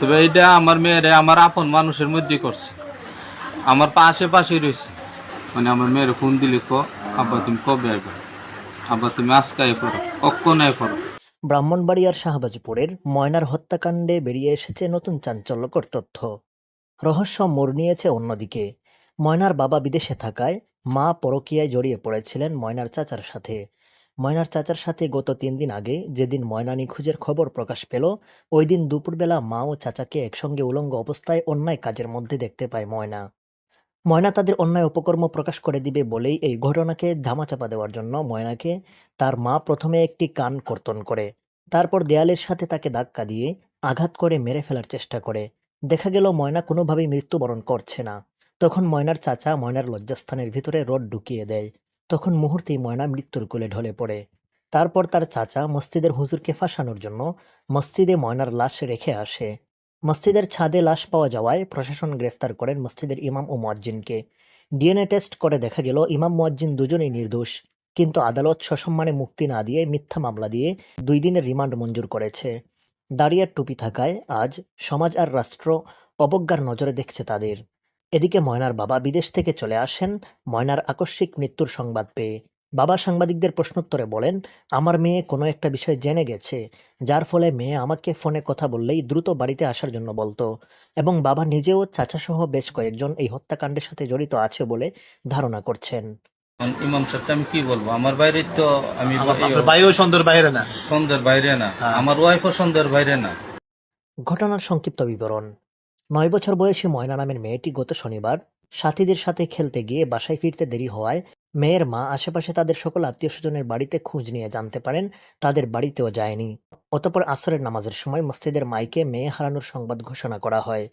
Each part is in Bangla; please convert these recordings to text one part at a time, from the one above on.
তবে এইটা আমার মেয়েরে আমার আপন মানুষের মধ্যে করছে, আমার পাশে রয়েছে। মানে আমার মেয়ের ফোন দিলে আব্বা তুমি কবে আইবা, আব্বা তুমি আজকে আই পড়ো, কখন আই পড়ো। ব্রাহ্মণবাড়িয়ার শাহবাজপুরের ময়নার হত্যাকাণ্ডে বেরিয়ে এসেছে নতুন চাঞ্চল্যকর তথ্য। রহস্য মোড় নিয়েছে অন্যদিকে। ময়নার বাবা বিদেশে থাকায় মা পরকীয়ায় জড়িয়ে পড়েছিলেন ময়নার চাচার সাথে। ময়নার চাচার সাথে গত 3 দিন আগে যেদিন ময়না নিখোঁজের খবর প্রকাশ পেল, ওই দিন দুপুরবেলা মা ও চাচাকে একসঙ্গে উলঙ্গ অবস্থায় অন্যায় কাজের মধ্যে দেখতে পায় ময়না। ময়না তাদের অন্যায় অপকর্ম প্রকাশ করে দিবে বলেই এই ঘটনাকে ধামাচাপা দেওয়ার জন্য ময়নাকে তার মা প্রথমে একটি কান কর্তন করে, তারপর দেয়ালের সাথে তাকে ধাক্কা দিয়ে আঘাত করে মেরে ফেলার চেষ্টা করে। দেখা গেল ময়না কোনোভাবেই মৃত্যুবরণ করছে না। তখন ময়নার চাচা ময়নার লজ্জাস্থানের ভিতরে রড ঢুকিয়ে দেয়। তখন মুহূর্তেই ময়না মৃত্যুর কোলে ঢলে পড়ে। তারপর তার চাচা মসজিদের হুজুরকে ফাঁসানোর জন্য মসজিদে ময়নার লাশ রেখে আসে। মসজিদের ছাদে লাশ পাওয়া যাওয়ায় প্রশাসন গ্রেফতার করেন মসজিদের ইমাম ও মুয়াজ্জিনকে। ডিএনএ টেস্ট করে দেখা গেল ইমাম মুয়াজ্জিন দুজনেই নির্দোষ। কিন্তু আদালত সসম্মানে মুক্তি না দিয়ে মিথ্যা মামলা দিয়ে 2 দিনের রিমান্ড মঞ্জুর করেছে। দাঁড়িয়ার টুপি থাকায় আজ সমাজ আর রাষ্ট্র অবজ্ঞার নজরে দেখছে তাদের। এদিকে ময়নার বাবা বিদেশ থেকে চলে আসেন ময়নার আকস্মিক মৃত্যুর সংবাদ পেয়ে। বাবা সাংবাদিকদের প্রশ্নোত্তরে বলেন, আমার মেয়ে কোনো একটা বিষয় জেনে গেছে, যার ফলে মেয়ে আমাকে ফোনে কথা বললেই দ্রুত বাড়িতে আসার জন্য বলতো, এবং বাবা নিজেও চাচাসহ বেশ কয়েকজন এই হত্যাকাণ্ডের সাথে জড়িত আছে বলে ধারণা করছেন। এখন ইমাম সাহেবকে আমি কি বলবো, আমার বাইরে তো আমি আপনার ভাইও সন্দেহের বাইরে না। সন্ধ্যের বাইরে না, হ্যাঁ। আমার ওয়াইফও সন্ধ্যের বাইরে না। ঘটনার সংক্ষিপ্ত বিবরণ: 9 বছর বয়সী ময়না নামের মেয়েটি গত শনিবার সাথীদের সাথে খেলতে গিয়ে বাসায় ফিরতে দেরি হওয়ায় মেয়ের মা আশেপাশে তাদের সকল আত্মীয়-স্বজনের বাড়িতে খোঁজ নিয়ে জানতে পারেন তাদের বাড়িতেও যায়নি। অতঃপর আসরের নামাজের সময় মসজিদের মাইকে মেয়ে হারানোর সংবাদ ঘোষণা করা হয়।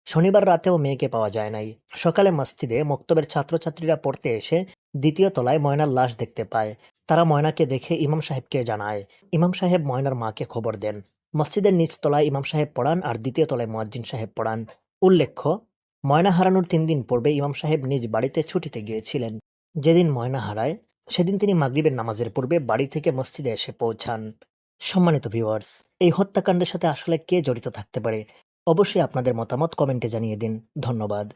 শনিবার রাতেও মেয়েকে পাওয়া যায় নাই। সকালে মসজিদে মক্তবের ছাত্রছাত্রীরা পড়তে এসে দ্বিতীয় তলায় ময়নার লাশ দেখতে পায়। তারা ময়নাকে দেখে ইমাম সাহেবকে জানায়। ইমাম সাহেব ময়নার মাকে খবর দেন। মসজিদের নিচ তলায় ইমাম সাহেব পড়ান আর দ্বিতীয় তলায় মুয়াজ্জিন সাহেব পড়ান। উল্লেখ্য, ময়না হারানোর 3 দিন পূর্বে ইমাম সাহেব নিজ বাড়িতে ছুটিতে গিয়েছিলেন। যেদিন ময়না হারায় সেদিন তিনি মাগরিবের নামাজের পূর্বে বাড়ি থেকে মসজিদে এসে পৌঁছান। সম্মানিত ভিউয়ার্স, এই হত্যাকাণ্ডের সাথে আসলে কে জড়িত থাকতে পারে? অবশ্যই আপনাদের মতামত কমেন্টে জানিয়ে দিন। ধন্যবাদ।